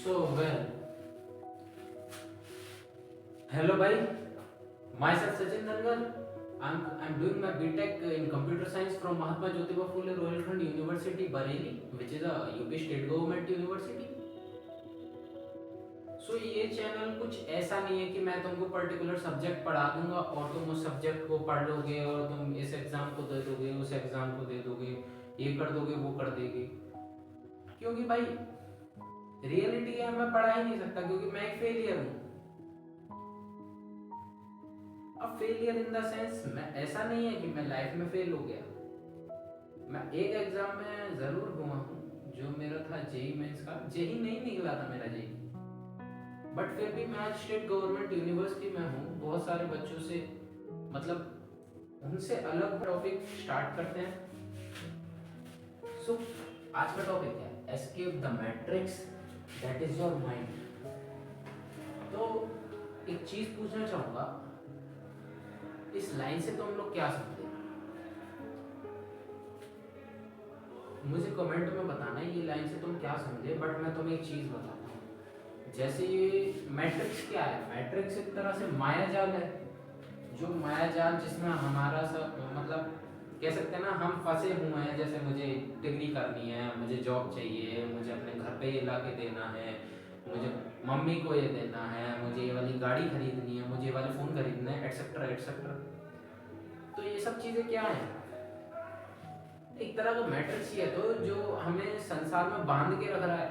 So well, hello bhai. Myself Sachin Dhangar. I'm doing my BTech in computer science from Mahatma Jyotiba Phule Royalkhand University Bareilly, which is a UP state government university. सो ये channel कुछ ऐसा नहीं है कि मैं तुमको particular subject पढ़ा दूंगा और तुम उस सब्जेक्ट को पढ़ लोगे और तुम इस एग्जाम को दे दोगे, उस एग्जाम को दे दोगे, ये कर दोगे, वो कर देगे। क्योंकि भाई रियलिटी है, मैं पढ़ा ही नहीं सकता क्योंकि मैं एक फेलियर हूँ। अब फेलियर इन द सेंस, मैं ऐसा नहीं है कि मैं लाइफ में फेल हो गया। मैं एक एग्जाम में जरूर हुआ हूँ जो मेरा था जेई मेंस का। जेई नहीं निकला था मेरा जेई, बट फिर भी मैं स्टेट गवर्नमेंट यूनिवर्सिटी में हूँ। बहुत सारे बच्चों से मतलब उनसे अलग टॉपिक स्टार्ट करते हैं। सो आज का टॉपिक है escape the matrix that is your mind. तो एक चीज पूछना चाहूंगा, इस लाइन से तुम लोग क्या समझे? मुझे कमेंट में बताना है ये लाइन से तुम क्या समझे। बट मैं तुम्हें एक चीज बताता हूँ, जैसे ये मैट्रिक्स क्या है? मैट्रिक्स एक तरह से माया जाल है, जो माया जाल जिसमें हमारा सब मतलब कह सकते हैं ना, हम फंसे हुए हैं। जैसे मुझे डिग्री करनी है, मुझे जॉब चाहिए, मुझे अपने घर पे ये ला के देना है, मुझे मम्मी को ये देना है, मुझे ये वाली गाड़ी खरीदनी है, मुझे ये वाले फ़ोन खरीदना है, एटसेट्रा एटसेट्रा। तो ये सब चीज़ें क्या हैं? एक तरह का मैट्रिक्स ही है, तो जो हमें संसार में बांध के रख रहा है।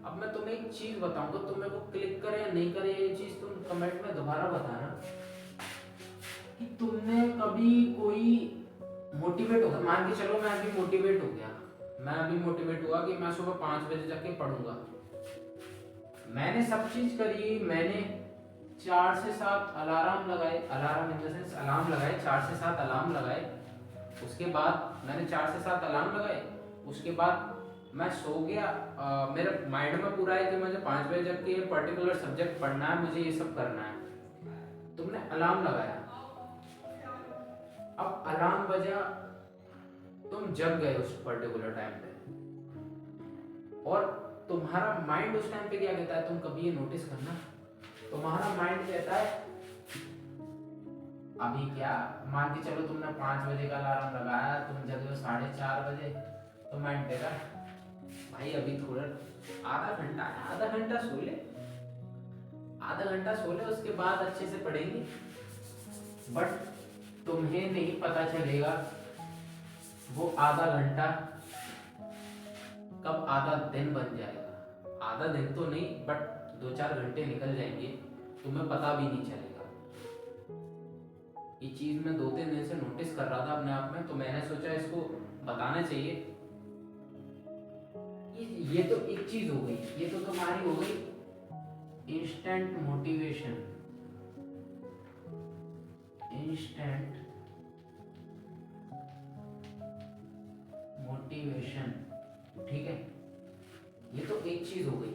अब मैं तुम्हें एक चीज़ बताऊंगा, तुम मेरे को क्लिक करे या नहीं करे ये चीज़ तुम कमेंट में दोबारा बताना कि तुमने कभी कोई मोटिवेट हो गया। मान के चलो मैं अभी मोटिवेट हो गया, मैं अभी मोटिवेट हुआ कि मैं सुबह 5 बजे जाके पढ़ूंगा। मैंने सब चीज करी, मैंने 4 से 7 अलार्म लगाए, alarm in the sense alarm लगाए, 4 से 7 अलार्म लगाए। उसके बाद मैंने 4 से 7 अलार्म लगाए, उसके बाद मैं सो गया। मेरे माइंड में पूरा है कि मुझे 5 बजे जग के ये पर्टिकुलर सब्जेक्ट पढ़ना है, मुझे ये सब करना है। तुमने अलार्म लगाया, अब अलार्म बजा, तुम जग गए उस पर्टिकुलर टाइम पे, और तुम्हारा माइंड उस टाइम पे क्या कहता है? तुम कभी ये नोटिस करना, तुम्हारा माइंड कहता है अभी क्या, मान के चलो तुमने 5 बजे का अलार्म लगाया, तुम जगे हो 4:30 बजे, तो माइंड कहेगा भाई अभी थोड़ा आधा घंटा सो ले, आधा घंटा सो ले, उसके बाद अच्छे से पढ़ेंगे। बट तुम्हें नहीं पता चलेगा वो आधा घंटा कब आधा दिन बन जाएगा। आधा दिन तो नहीं, बट 2-4 घंटे निकल जाएंगे, तुम्हें पता भी नहीं चलेगा। ये चीज मैं 2-3 दिन से नोटिस कर रहा था अपने आप में, तो मैंने सोचा इसको बताना चाहिए। ये तो एक चीज हो गई, ये तो तुम्हारी हो गई इंस्टेंट मोटिवेशन। इंस्टेंट मोटिवेशन, ठीक है, ये तो एक चीज हो गई।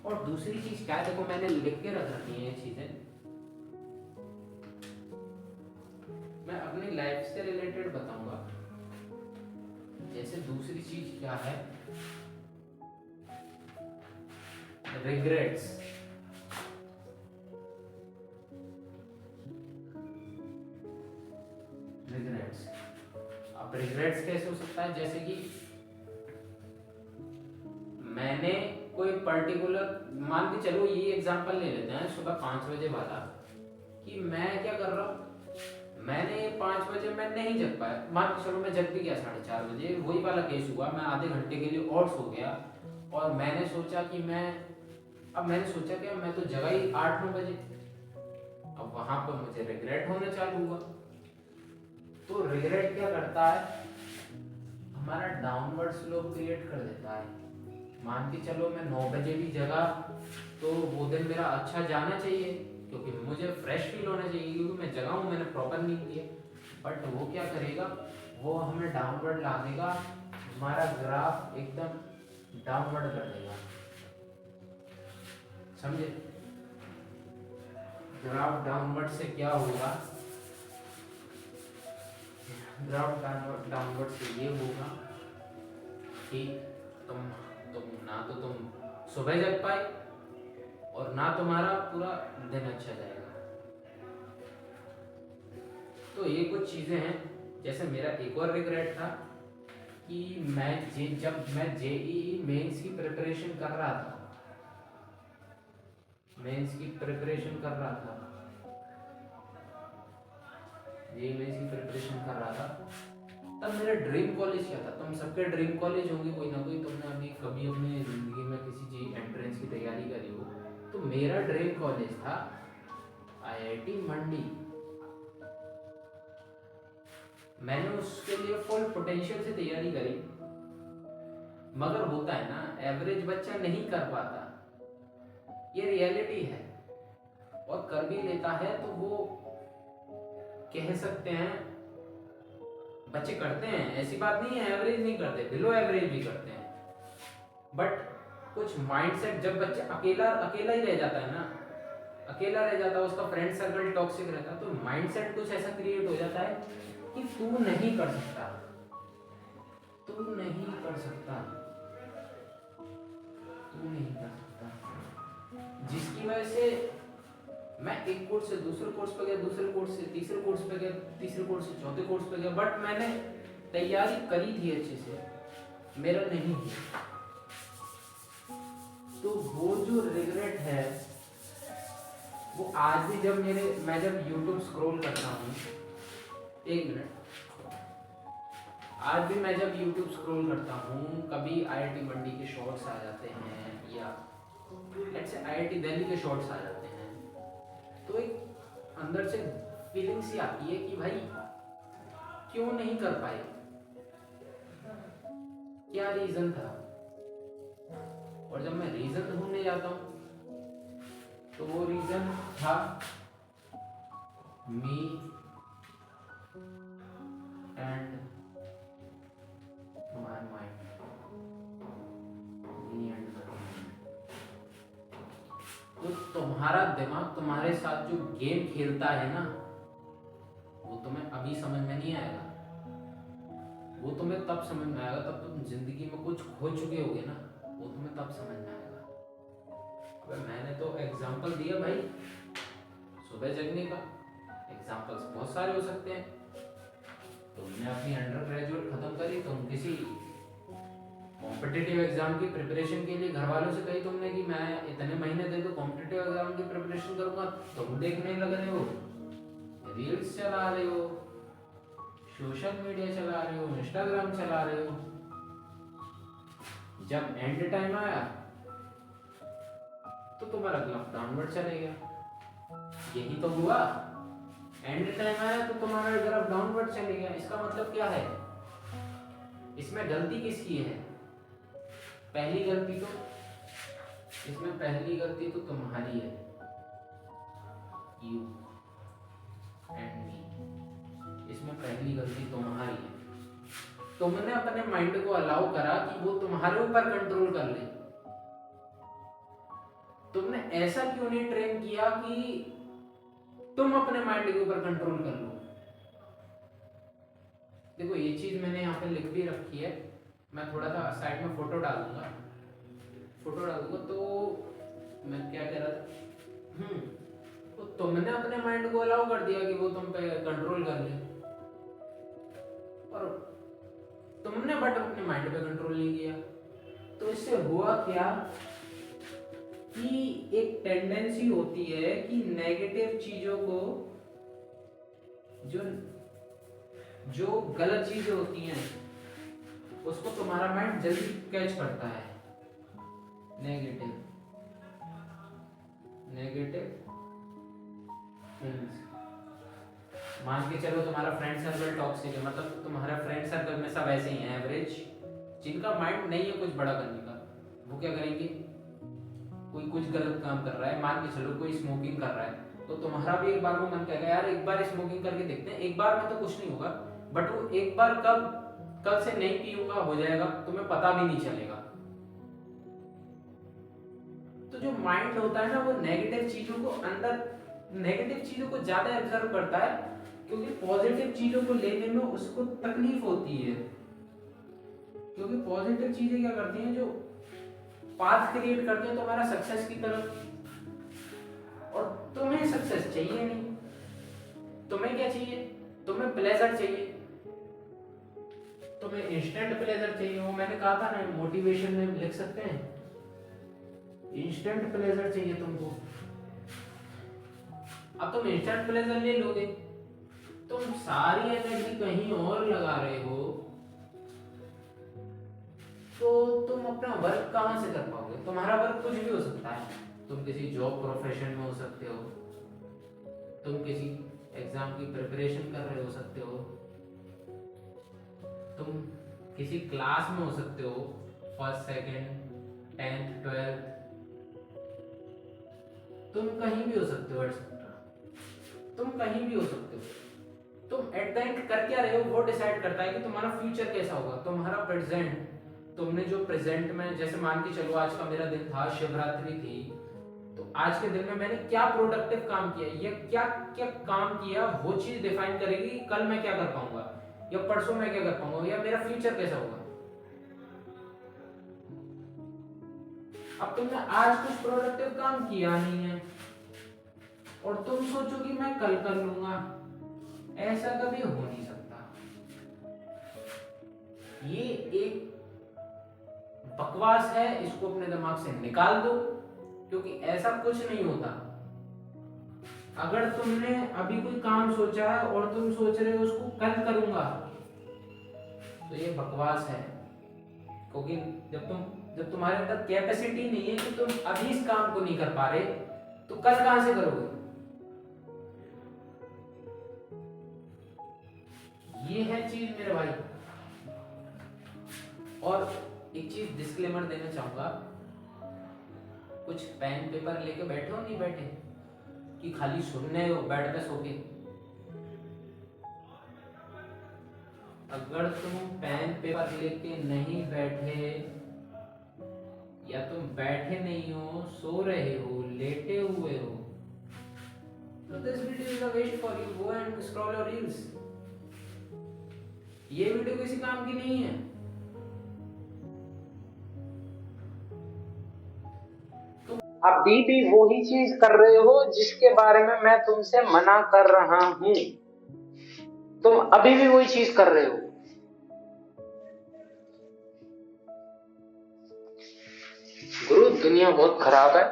और दूसरी चीज क्या है? देखो मैंने लिख के रख रखी है ये चीजें, मैं अपनी लाइफ से रिलेटेड बताऊंगा। जैसे दूसरी चीज क्या है? रिग्रेट्स। रिग्रेट्स, अब रिग्रेट्स कैसे हो सकता है? जैसे कि मैंने कोई पर्टिकुलर, मान के चलो ये एग्जांपल ले लेते हैं सुबह 5 बजे वाला, कि मैं क्या कर रहा हूँ, मैंने 5 बजे मैं नहीं जग पाया, मान के चलो मैं जग भी गया 4:30 बजे, वही वाला केस हुआ, मैं आधे घंटे के लिए और सो गया। और मैंने सोचा कि मैंने सोचा कि मैं तो जगा ही 8-9 बजे। अब वहां पर मुझे रिग्रेट होना चालू हुआ। तो रिग्रेट क्या करता है? हमारा डाउनवर्ड स्लोप क्रिएट कर देता है। मान के चलो मैं 9 बजे भी जगा, तो वो दिन मेरा अच्छा जाना चाहिए, क्योंकि मुझे फ्रेश फील होना चाहिए, क्योंकि मैं जगा हूँ, मैंने प्रॉपर नींद लिया। बट वो क्या करेगा? वो हमें डाउनवर्ड ला देगा, हमारा ग्राफ एकदम डाउनवर्ड कर देगा। समझे? ग्राफ डाउनवर्ड से क्या होगा? ग्राफ डाउनवर्ड से ये होगा कि तुम तुम सुबह जग पाए और ना तुम्हारा पूरा दिन अच्छा जाएगा। तो ये कुछ चीज़ें हैं। जैसे मेरा एक और रिग्रेट था कि जब मैं जेईई मेंस की प्रिपरेशन कर रहा था, जेईई मेंस की प्रिपरेशन कर रहा था, तब मेरा ड्रीम कॉलेज क्या था? तुम सबके ड्रीम कॉलेज होंगे कोई ना कोई, तुमने अभी कभी अपनी जिंदगी में किसी चीज एंट्रेंस की तैयारी करी हो। तो मेरा ड्रीम कॉलेज था आईआईटी मंडी। मैंने उसके लिए फुल पोटेंशियल से तैयारी करी, मगर होता है ना, एवरेज बच्चा नहीं कर पाता, ये रियलिटी है। और कर भी लेता है तो वो कह सकते हैं, बच्चे करते हैं, ऐसी बात नहीं है एवरेज नहीं करते, बिलो एवरेज भी करते हैं। बट कुछ माइंडसेट, जब बच्चा अकेला ही रह जाता है ना, अकेला रह जाता है, उसका फ्रेंड सर्कल टॉक्सिक रहता है, तो माइंडसेट कुछ ऐसा क्रिएट हो जाता है कि तू नहीं कर सकता, तू नहीं कर सकता, तू नहीं कर सकता, जिसकी वजह से मैं एक कोर्स से दूसरे कोर्स पे गया, दूसरे कोर्स से तीसरे कोर्स पे गया, तीसरे कोर्स से चौथे कोर्स पे गया, बट मैंने तैयारी करी थी अच्छे से, मेरा नहीं हुआ। तो वो जो रिग्रेट है वो आज भी मैं जब YouTube स्क्रॉल करता हूँ, एक मिनट, आज भी मैं जब YouTube स्क्रॉल करता हूँ, कभी आईआईटी मंडी के शॉर्ट्स आ जाते हैं या लेट्स से आईआईटी दिल्ली के शॉर्ट्स आ जाते हैं, तो एक अंदर से फीलिंग सी आती है कि भाई क्यों नहीं कर पाए, क्या रीजन था। और जब मैं रीजन ढूंढने जाता हूं तो वो रीजन था me and my mind, me and my mind. तो तुम्हारा दिमाग तुम्हारे साथ जो गेम खेलता है ना, वो तुम्हें अभी समझ में नहीं आएगा, वो तुम्हें तब समझ में आएगा, तब तुम जिंदगी में कुछ खो चुके होगे ना, वो तुम्हें तब समझ में आएगा। अबे मैंने तो एग्जाम्पल दिया भाई सुबह जगने का, एग्जाम्पल्स बहुत सारे हो सकते हैं। तुमने अपनी अंडर ग्रेजुएट खत्म करी, तुम किसी कॉम्पिटिटिव एग्जाम की प्रिपरेशन के लिए घर वालों से कही तुमने कि मैं इतने महीने दे दो कॉम्पिटिटिव एग्जाम की प्रिपरेशन करूंगा, तुम देखने लग रहे हो, रील्स चला रहे हो, सोशल मीडिया चला रहे हो, इंस्टाग्राम चला रहे हो। जब एंड टाइम आया तो तुम्हारा ग्राफ डाउनवर्ड चले गया। यही तो हुआ, एंड टाइम आया तो तुम्हारा ग्राफ डाउनवर्ड चले गया। इसका मतलब क्या है? इसमें गलती किसकी है? पहली गलती तो तुम्हारी है, यू एंड मी। इसमें पहली गलती तुम्हारी है, तुमने अपने माइंड को अलाउ करा कि वो तुम्हारे ऊपर कंट्रोल कर ले। तुमने ऐसा क्यों नहीं ट्रेन किया कि तुम अपने माइंड के ऊपर कंट्रोल कर लो। देखो ये चीज मैंने यहाँ पे लिख भी रखी है, मैं थोड़ा सा साइड में फोटो डालूंगा। तो मैं क्या कह रहा था, तो तुमने अपने माइंड को अलाउ कर दिया कि वो तुम पे कंट्रोल कर ले, और तुमने बट अपने माइंड पे कंट्रोल नहीं किया। तो इससे हुआ क्या कि एक टेंडेंसी होती है कि नेगेटिव चीजों को, जो गलत चीजें होती हैं उसको तुम्हारा माइंड जल्दी कैच करता है। नेगेटिव थिंग्स, मान के चलो तुम्हारा फ्रेंड सर्कल टॉक्सिक है, मतलब तुम्हारा फ्रेंड सर्कल में सब ऐसे ही हैं एवरेज, जिनका माइंड नहीं है कुछ बड़ा करने का। वो क्या करेंगे, कोई कुछ गलत काम कर रहा है, मान के चलो कोई स्मोकिंग कर रहा है, तो तुम्हारा भी एक बार वो मन कहेगा यार एक बार स्मोकिंग करके देखते हैं, एक बार में तो कुछ नहीं होगा, बट वो एक बार कब से नहीं पीऊंगा हो जाएगा, तुम्हें पता भी नहीं चलेगा। तो जो माइंड होता है ना, वो नेगेटिव चीजों को ज्यादा ऑब्जर्व करता है, क्योंकि पॉजिटिव चीजों को लेने में उसको तकलीफ होती है। क्योंकि पॉजिटिव चीजें क्या करती हैं, जो पाथ क्रिएट करते हो तुम्हारा सक्सेस की तरफ, और तुम्हें सक्सेस चाहिए नहीं, तुम्हें क्या चाहिए, तुम्हें प्लेजर चाहिए, तुम्हें इंस्टेंट प्लेजर चाहिए। वो मैंने कहा था ना, मोटिवेशन में लिख सकते हैं, इंस्टेंट प्लेजर चाहिए तुमको। अब तुम इंस्टेंट प्लेजर ले लोगे, तुम सारी एनर्जी कहीं और लगा रहे हो, तो तुम अपना वर्क कहां से कर पाओगे। तुम्हारा वर्क कुछ भी हो सकता है, तुम किसी जॉब प्रोफेशन में हो सकते हो, तुम किसी एग्जाम की प्रिपरेशन कर रहे हो सकते हो, तुम किसी क्लास में हो सकते हो, फर्स्ट सेकंड 10th 12th, तुम कहीं भी हो सकते हो, तुम कहीं भी हो सकते हो। तुम एट द एंड कर क्या रहे हो वो डिसाइड करता है कि तुम्हारा फ्यूचर कैसा होगा। तुम्हारा प्रेजेंट, तुमने जो प्रेजेंट में, जैसे मान के चलो आज का मेरा दिन था, शिवरात्रि थी, तो आज के दिन में मैंने क्या प्रोडक्टिव काम किया या क्या क्या काम किया, वो चीज डिफाइन करेगी कि कल मैं क्या कर पाऊंगा या परसों मैं क्या कर पाऊंगा या मेरा फ्यूचर कैसा होगा। अब तुमने आज कुछ प्रोडक्टिव काम किया नहीं है और तुम सोचो कि मैं कल कर लूंगा, ऐसा कभी हो नहीं सकता। ये एक बकवास है, इसको अपने दिमाग से निकाल दो, क्योंकि ऐसा कुछ नहीं होता। अगर तुमने अभी कोई काम सोचा है और तुम सोच रहे हो उसको कल करूंगा, तो ये बकवास है। क्योंकि जब तुम्हारे अंदर कैपेसिटी नहीं है कि तुम अभी इस काम को नहीं कर पा रहे, तो कल कहां से करोगे। ये है चीज मेरे भाई। और एक चीज डिस्क्लेमर देना चाहूंगा, कुछ पेन पेपर लेके बैठे हो, नहीं बैठे कि खाली सुनने हो बेड पे सो के। अगर तुम पेन पेपर लेके नहीं बैठे या तुम बैठे नहीं हो, सो रहे हो, लेटे हुए हो, तो this video is a waste for you. Go and scroll your reels. ये वीडियो किसी काम की नहीं है। अभी भी वही चीज कर रहे हो जिसके बारे में मैं तुमसे मना कर रहा हूं। तुम अभी भी वही चीज कर रहे हो। गुरु, दुनिया बहुत खराब है।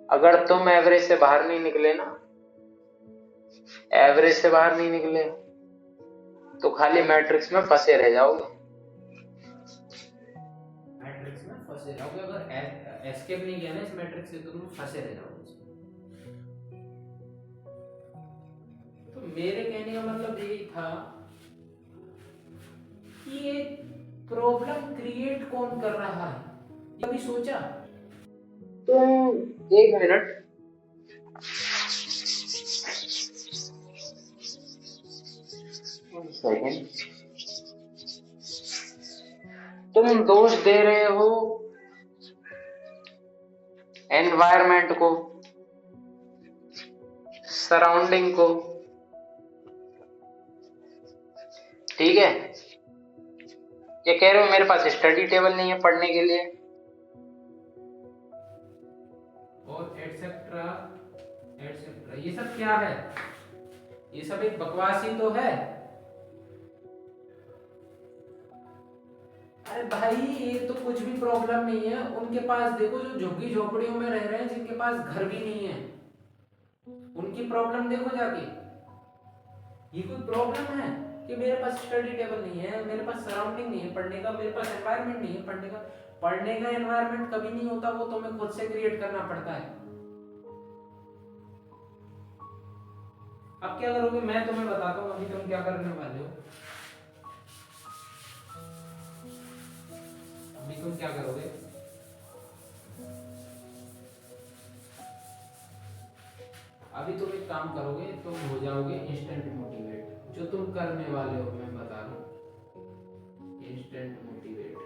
अगर तुम एवरेज से बाहर नहीं निकले ना, एवरेज से बाहर नहीं निकले, तो खाली मैट्रिक्स में फंसे रह जाओगे। मैट्रिक्स में फंसे रहोगे। अगर एस्केप नहीं किया ना इस मैट्रिक्स से, तो तुम फंसे रह जाओगे। तो मेरे कहने का मतलब यही था कि ये प्रॉब्लम क्रिएट कौन कर रहा है, कभी सोचा? तुम एक मिनट, सेकंड, तुम दोष दे रहे हो एनवायरनमेंट को, सराउंडिंग को, ठीक है। ये कह रहे हो मेरे पास स्टडी टेबल नहीं है पढ़ने के लिए, और एटसेट्रा एटसेट्रा। ये सब क्या है? ये सब एक बकवास ही तो है। अरे भाई, ये तो कुछ भी प्रॉब्लम नहीं है। उनके पास देखो जो झुग्गी झोपड़ियों में रह रहे हैं, जिनके पास घर भी नहीं है, उनकी प्रॉब्लम देखो जाके। ये कोई प्रॉब्लम है कि मेरे पास स्टडी टेबल नहीं है, मेरे पास सराउंडिंग नहीं है पढ़ने का, मेरे पास एनवायरनमेंट नहीं है पढ़ने का। पढ़ने का एनवायरनमेंट कभी नहीं होता, वो तुम्हें खुद से क्रिएट करना पड़ता है। अब क्या करोगे, मैं तुम्हें बताता हूँ अभी तुम क्या करने वाले हो। अभी तुम क्या करोगे, अभी तुम एक काम करोगे, तुम हो जाओगे इंस्टेंट मोटिवेट। जो तुम करने वाले हो मैं बता रहा हूँ, इंस्टेंट मोटिवेट।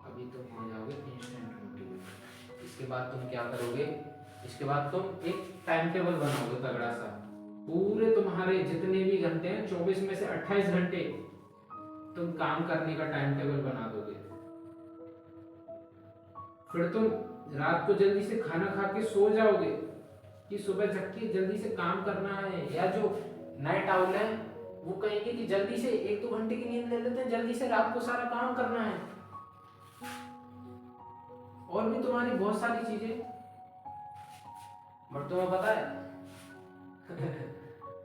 अभी तुम हो जाओगे इंस्टेंट मोटिवेट। इसके बाद तुम क्या करोगे, इसके बाद तुम एक टाइम टेबल बनाओगे तगड़ा सा। पूरे तुम्हारे जितने भी घंटे हैं, 24 में से 28 घंटे तुम काम करने का टाइम टेबल बना दोगे, फिर तुम रात को जल्दी से खाना खा के सो जाओगे कि सुबह जग के जल्दी से काम करना है। या जो नाइट आउल है वो कहेंगे कि जल्दी से 1-2 घंटे की नींद ले लेते हैं, जल्दी से रात को सारा काम करना है। और भी तुम्हारी बहुत सारी चीजें, बट तुम्हें पता है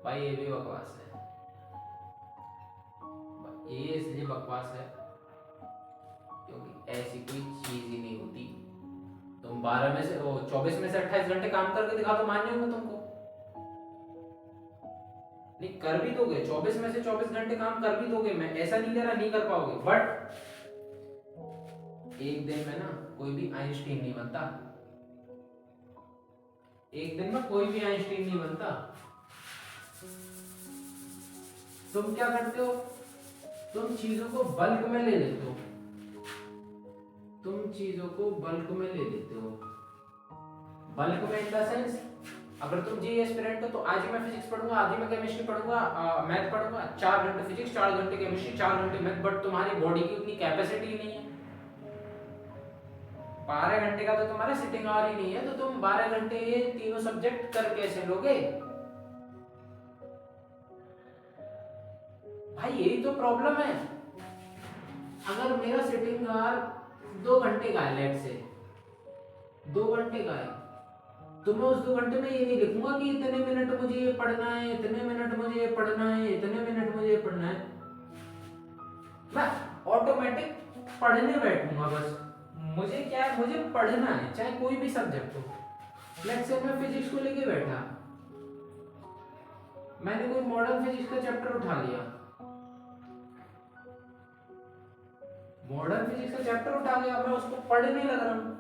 भाई ये भी बकवास है, ये इसलिए बकवास है क्योंकि ऐसी कोई चीज ही नहीं होती। तुम 12 में से 24 में से 28 घंटे काम करके दिखा तो मान जाऊंगा तुमको, नहीं कर भी दोगे, 24 में से 24 घंटे काम कर भी दोगे, मैं ऐसा नहीं कह रहा नहीं कर पाओगे, बट एक दिन में ना कोई भी आइंस्टीन नहीं बनता, एक दिन में कोई भी आइंस्टीन नहीं बनता। तुम क्या करते हो, तुम चीजों को बल्क में ले लेते हो, तुम चीजों को बल्क में ले लेते हो। बल्क में इन द सेंस, अगर तुम जी एस्पिरेंट हो तो आज ही मैं फिजिक्स पढ़ूंगा, आज ही मैं केमिस्ट्री पढ़ूंगा, मैथ पढ़ूंगा, 4 घंटे फिजिक्स, 4 घंटे केमिस्ट्री, 4 घंटे मैथ, बट तुम्हारी बॉडी की उतनी कैपेसिटी नहीं है। 12 घंटे का तो तुम्हारा सिटिंग आवर ही नहीं है, तो तुम 12 घंटे ये तीनों सब्जेक्ट कर कैसे लोगे भाई? यही तो प्रॉब्लम है। अगर मेरा सिटिंग आवर 2 घंटे का है, लेट से 2 घंटे का है, तो मैं उस 2 घंटे में ये नहीं लिखूंगा कि इतने मिनट मुझे ये पढ़ना है, इतने मिनट मुझे ये पढ़ना है, इतने मिनट मुझे ये पढ़ना है। मैं ऑटोमेटिक पढ़ने बैठूंगा बस। मुझे क्या है, मुझे पढ़ना है, चाहे कोई भी सब्जेक्ट हो। लेट्स से मैं फिजिक्स को लेके बैठा, मैंने कोई मॉडर्न फिजिक्स का चैप्टर उठा लिया, मॉडर्न फिजिक्स का चैप्टर उठा लिया, मैं उसको पढ़ने लग रहा हूँ,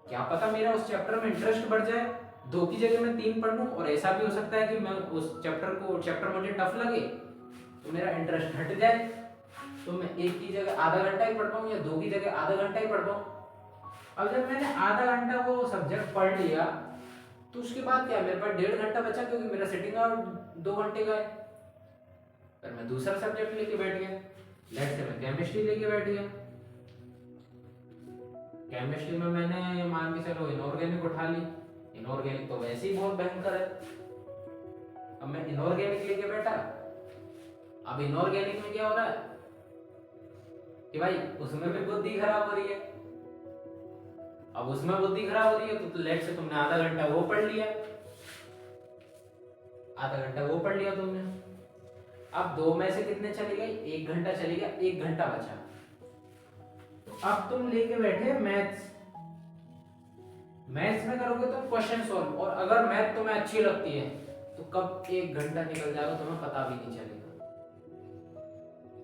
क्या पता मेरा उस चैप्टर में इंटरेस्ट बढ़ जाए, 2 की जगह मैं 3 पढ़ लूं। और ऐसा भी हो सकता है कि मैं उस चैप्टर मुझे टफ लगे तो मेरा इंटरेस्ट हट जाए, तो मैं 1 की जगह आधा घंटा ही पढ़ पाऊँ या 2 की जगह आधा घंटा ही पढ़ पाऊँ। अब जब मैंने आधा घंटा वो सब्जेक्ट पढ़ लिया तो उसके बाद क्या, मेरे पास 1.5 घंटा बचा क्योंकि मेरा सिटिंग आवर 2 घंटे का है। फिर मैं दूसरा सब्जेक्ट लेके बैठ गया, लेट्स से मैं केमिस्ट्री लेके बैठ गया। केमिस्ट्री में मैंने मान के चलो इनऑर्गेनिक उठा ली, इनऑर्गेनिक तो वैसे ही बहुत भयंकर है। अब मैं इनऑर्गेनिक लेके बैठा, अब इनऑर्गेनिक में क्या हो रहा है कि भाई उसमें भी बुद्धि खराब हो रही है। अब उसमें बुद्धि खराब हो रही है तो लेट से तुमने आधा घंटा वो पढ़ लिया, आधा घंटा वो पढ़ लिया तुमने। अब 2 में से कितने चले गए, 1 घंटा चले गया, 1 घंटा बचा। अब तुम लेके बैठे मैथ्स, मैथ्स में करोगे तुम क्वेश्चन सॉल्व, और अगर मैथ तुम्हें अच्छी लगती है तो कब 1 घंटा निकल जाएगा तुम्हें पता भी नहीं चलेगा।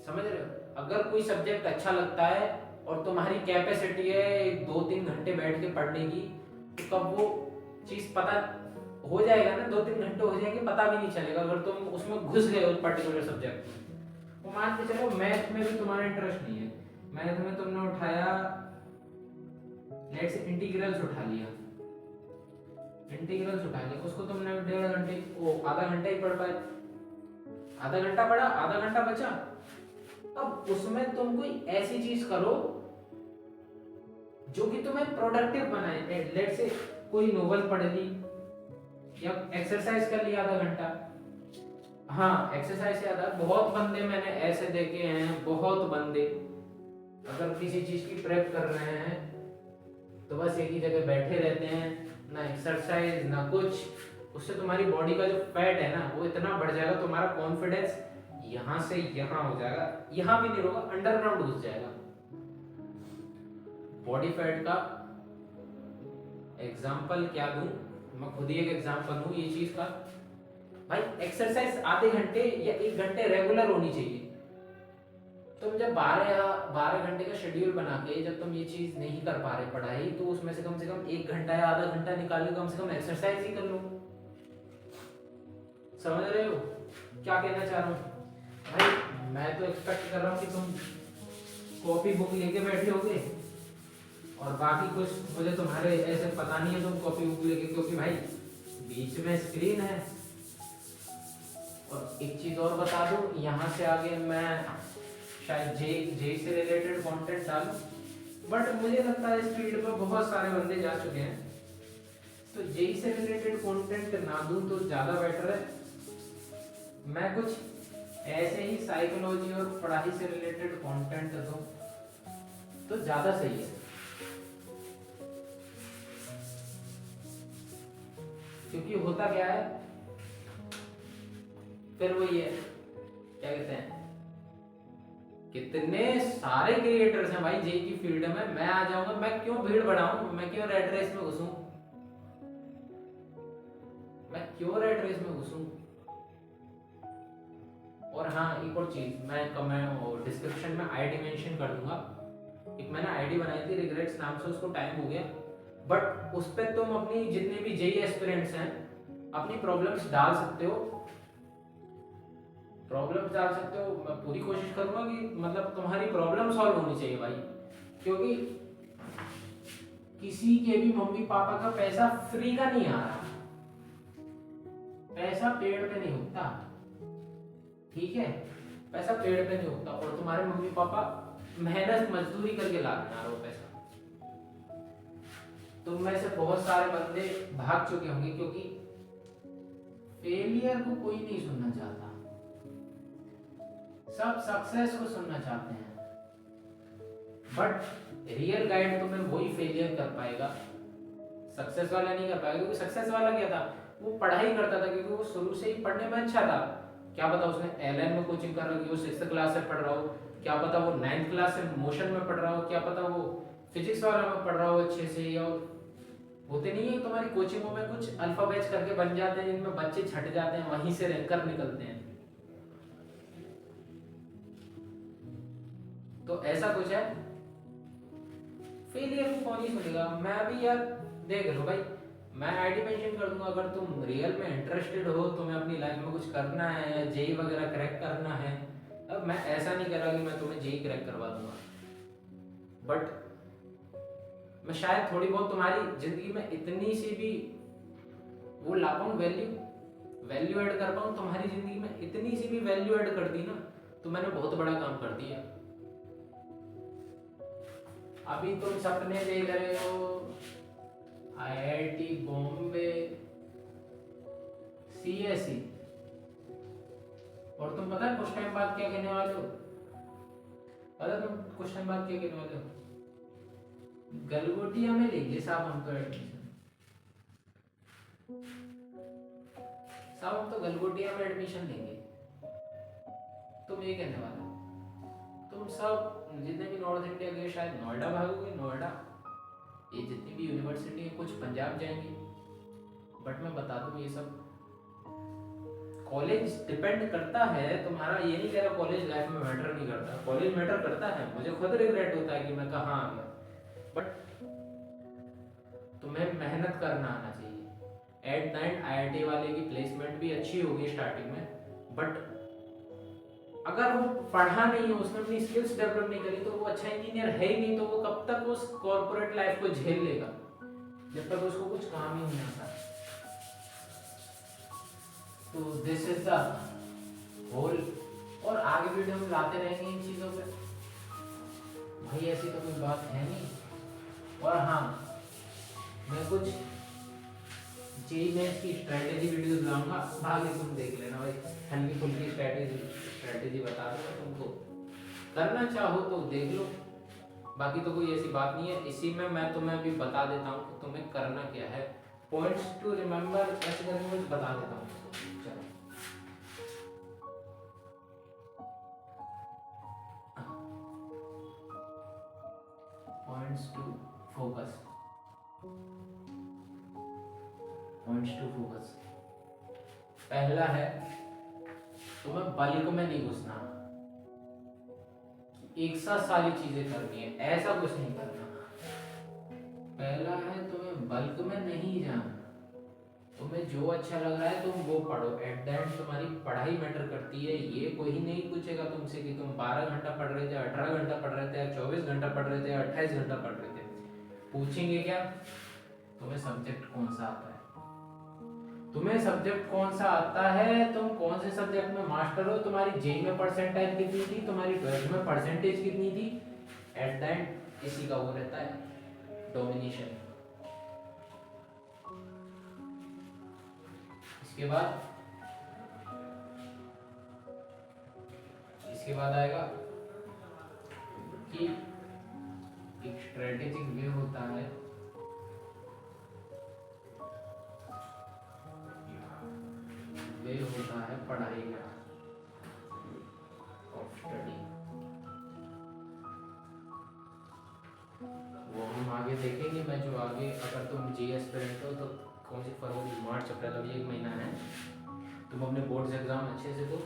समझ रहे हो? अगर कोई सब्जेक्ट अच्छा लगता है और तुम्हारी कैपेसिटी है 2-3 घंटे बैठ के पढ़ने की, तो कब वो चीज पता हो जाएगा ना, 2-3 घंटे हो जाएंगे पता भी नहीं चलेगा अगर तुम उसमें घुस गए उस पर्टिकुलर सब्जेक्ट में। वो मान के चलो मैथ में भी तुम्हारा इंटरेस्ट नहीं है, मैथ में तुमने उठाया लेट्स से इंटीग्रल्स उठा लिया, इंटीग्रल्स उठा लिया, उसको तुमने 1.5 घंटे आधा घंटा ही पढ़ पाए, आधा घंटा पढ़ा, आधा घंटा बचा। अब उसमें तुम कोई ऐसी चीज करो जो कि तुम्हें प्रोडक्टिव बनाए, लेट्स से कोई नोवेल पढ़ ली या एक्सरसाइज कर लिया आधा घंटा। हाँ, एक्सरसाइज से आधा, बहुत बंदे मैंने ऐसे देखे हैं, बहुत बंदे अगर किसी चीज की प्रेप कर रहे हैं तो बस एक ही जगह बैठे रहते हैं, ना एक्सरसाइज ना कुछ। उससे तुम्हारी बॉडी का जो फैट है ना वो इतना बढ़ जाएगा, तुम्हारा कॉन्फिडेंस यहां से यहां हो जाएगा, यहां भी नहीं होगा, अंडरग्राउंड घुस जाएगा। बॉडी फैट का एग्जाम्पल क्या दूं, मैं खुद ही एक एग्जाम्पल हूं ये चीज का। भाई एक्सरसाइज आधे घंटे या 1 घंटे रेगुलर होनी चाहिए। तुम जब 12 घंटे का शेड्यूल बना के जब तुम ये चीज नहीं कर पा रहे पढ़ाई, तो उसमें से कम 1 घंटा या आधा घंटा निकाल के कम से कम एक्सरसाइज ही कर लो। समझ रहे हो क्या कहना चाह रहा हूँ? भाई मैं तो एक्सपेक्ट कर रहा हूँ कि तुम कॉपी बुक लेके बैठे होगे और बाकी कुछ मुझे तुम्हारे ऐसे पता नहीं है तुम कॉपी बुक लेके, क्योंकि भाई बीच में स्क्रीन है। और एक चीज और बता दूं, यहाँ से आगे मैं शायद जे से रिलेटेड कंटेंट डालूं, बट मुझे लगता है इस फील्ड में बहुत सारे बंदे जा चुके हैं, तो जे से रिलेटेड कंटेंट ना दूं तो ज़्यादा बेटर है। मैं कुछ ऐसे ही साइकोलॉजी और पढ़ाई से रिलेटेड कंटेंट दूं तो ज़्यादा सही है, क्योंकि होता क्या है फिर वही है, क्या कहते हैं, कितने सारे क्रिएटर्स हैं भाई जे की फील्ड में, मैं आ जाऊंगा, मैं क्यों भीड़ बढ़ाऊं, मैं क्यों रेड रेस में घुसूं, मैं क्यों रेड रेस में घुसूं। और हाँ एक और चीज, मैं डिस्क्रिप्शन में आईडी मेंशन कर दूंगा, एक मैंने आईडी बनाई थी रिग्रेट्स नाम से, उसको टाइम हो गया, बट उस पर तुम अपनी जितने भी जेई एस्पिरेंट्स हैं अपनी प्रॉब्लम्स डाल सकते हो, प्रॉब्लम्स डाल सकते हो। मैं पूरी कोशिश करूंगा कि मतलब तुम्हारी प्रॉब्लम सॉल्व होनी चाहिए भाई, क्योंकि किसी के भी मम्मी पापा का पैसा फ्री का नहीं आ रहा, पैसा पेड़ पे नहीं उगता, ठीक है, पैसा पेड़ पे नहीं उगता, और तुम्हारे मम्मी पापा मेहनत मजदूरी करके ला रहे हैं वो पैसा। तुम में से बहुत सारे बंदे भाग चुके होंगे, क्योंकि फेलियर को कोई नहीं सुनना चाहता, सब सक्सेस को सुनना चाहते हैं, बट रियल गाइड तुम्हें वही फेलियर कर पाएगा, सक्सेस वाला नहीं कर पाएगा। क्योंकि सक्सेस वाला क्या था, वो पढ़ाई करता था, क्योंकि वो शुरू से ही पढ़ने में अच्छा था, क्या पता उसने एलएन में कोचिंग कर रखी हो, 6th क्लास से पढ़ रहा हो, क्या पता वो 9th क्लास से मोशन में पढ़ रहा हो, क्या पता वो फिजिक्स वाला में पढ़ रहा हो अच्छे से, या होते नहीं है तुम्हारी कोचिंगों में कुछ अल्फाबेट्स करके बन जाते हैं जिनमें बच्चे छट जाते हैं, वहीं से रैंकर निकलते हैं, तो ऐसा कुछ है। फेलियर को कौन ही सुनेगा, मैं भी यार देख लो भाई, मैं आईडी मेंशन कर दूंगा, अगर तुम रियल में इंटरेस्टेड हो, तुम्हें अपनी लाइफ में कुछ करना है या जेई वगैरह क्रैक करना है, अब मैं ऐसा नहीं कर रहा कि मैं तुम्हें जेई क्रैक करवा दूंगा, बट मैं शायद थोड़ी बहुत तुम्हारी जिंदगी में इतनी सी भी वो ला पाऊँ, वैल्यू ऐड कर पाऊँ, तुम्हारी जिंदगी में इतनी सी भी वैल्यू ऐड कर दी ना, तो मैंने बहुत बड़ा काम कर दिया। अभी तुम सपने देख रहे हो आईआईटी बॉम्बे, सीएसई, और तुम पता है कुछ टाइम बाद क्या कहने वाले हो, पता तुम कुछ टाइम बाद क्या कहने वाले हो, गलगोटिया में लेंगे साहब हम तो एडमिशन, साहब हम तो गलगोटिया में एडमिशन लेंगे, तुम ये कहने वाले हो। तुम सब जितने भी नॉर्थ इंडिया गए शायद नोएडा भागोगे, नोएडा, ये जितनी भी यूनिवर्सिटी है, कुछ पंजाब जाएंगे, बट मैं बता दूं ये सब कॉलेज डिपेंड करता है तुम्हारा, ये नहीं कह रहा कॉलेज लाइफ में मैटर नहीं करता, कॉलेज मैटर करता है, मुझे खुद रिग्रेट होता है कि मैं कहाँ आ गया, बट तुम्हें मेहनत करना आना चाहिए। एट द एंड आईआईटी वाले की प्लेसमेंट भी अच्छी होगी स्टार्टिंग में, बट अगर वो पढ़ा नहीं है, उसने अपनी स्किल्स डेवलप नहीं करी, तो वो अच्छा इंजीनियर है ही नहीं, तो वो कब तक उस कॉर्पोरेट लाइफ को झेल लेगा जब तक उसको कुछ काम ही नहीं आता। तो दिस इज द होल, और आगे वीडियो में लाते रहेंगे इन चीज़ों पे भाई, ऐसी तो कोई बात है नहीं। और हाँ, मैं कुछ जेई मेंस की स्ट्रेटेजी वीडियोस लाऊंगा, आगे तुम देख लेना भाई, हल्की फुल्की स्ट्रेटेजी बता दूंगा तुमको, करना चाहो तो देख लो, बाकी तो कोई ऐसी बात नहीं है। इसी में मैं तुम्हें अभी बता देता हूँ कि तुम्हें करना क्या है, पॉइंट्स टू रिमेंबर ऐसे करके कुछ बता देता हूँ। चलो points to focus, points to focus, पहला है तुम्हें बल्क में नहीं घुसना, एक साथ सारी चीजें करनी है, ऐसा कुछ नहीं करना। पहला है तुम्हें बल्क में नहीं जाना, तुम्हें जो अच्छा लग रहा है तुम वो पढ़ो, एट द एंड तुम्हारी पढ़ाई मैटर करती है। ये कोई नहीं पूछेगा तुमसे कि तुम 12 घंटा पढ़ रहे थे, 18 घंटा पढ़ रहे थे, 24 घंटा पढ़ रहे थे, 28 घंटा पढ़ रहे थे, पूछेंगे क्या तुम्हें सब्जेक्ट कौन सा आता है, तुम्हें सब्जेक्ट कौन सा आता है, तुम कौन से सब्जेक्ट में मास्टर हो, तुम्हारी जेई में परसेंटाइल कितनी थी, तुम्हारी 12th में परसेंटेज कितनी थी, एट द एंड इसी का वो रहता है डोमिनेशन। इसके बाद आएगा कि एक स्ट्रेटेजिक वे होता है पढ़ाई का ऑफ स्टडी। वो हम आगे देखेंगे। मैं जो आगे, अगर तुम जी एस्पिरेंट हो तो कौन सी फरवरी मार्च अप्रैल अभी 1 महीना है, तुम अपने बोर्ड्स एग्जाम अच्छे से दो।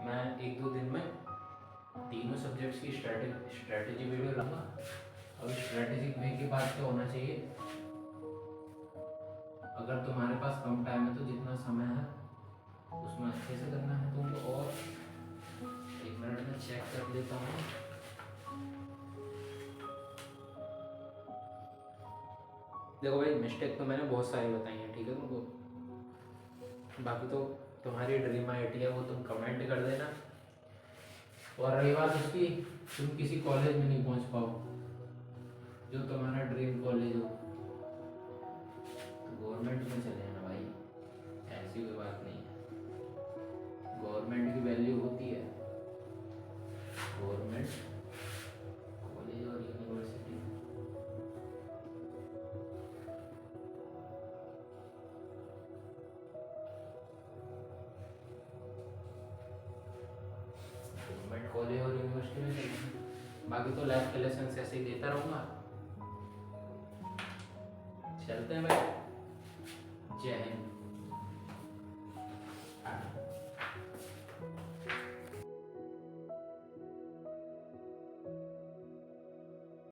मैं 1-2 दिन में तीनों सब्जेक्ट्स की स्ट्रेटेजी वीडियो लाऊंगा। और स्ट्रेटेजिक वे की बात क्या होना चाहिए, अगर तुम्हारे पास कम टाइम है तो जितना समय है उसमें अच्छे से करना है तुमको। और 1 मिनट में चेक कर लेता हूँ। देखो भाई, मिस्टेक तो मैंने बहुत सारी बताई हैं, ठीक है तुमको। बाकी तो तुम्हारी ड्रीम आईटी है, वो तुम कमेंट कर देना। और रही बात उसकी, तुम किसी कॉलेज में नहीं पहुंच पाओ जो तुम्हारा ड्रीम कॉलेज हो, तो गवर्नमेंट में चले जाना भाई, ऐसी कोई बात नहीं है। गवर्नमेंट की वैल्यू होती है, गवर्नमेंट कॉलेज और यूनिवर्सिटी। गवर्नमेंट कॉलेज और यूनिवर्सिटी में चले जाना। बाकी तो लाइफ के लेसन ऐसे ही देता रहूंगा। चलते हैं भाई, जय हिंद।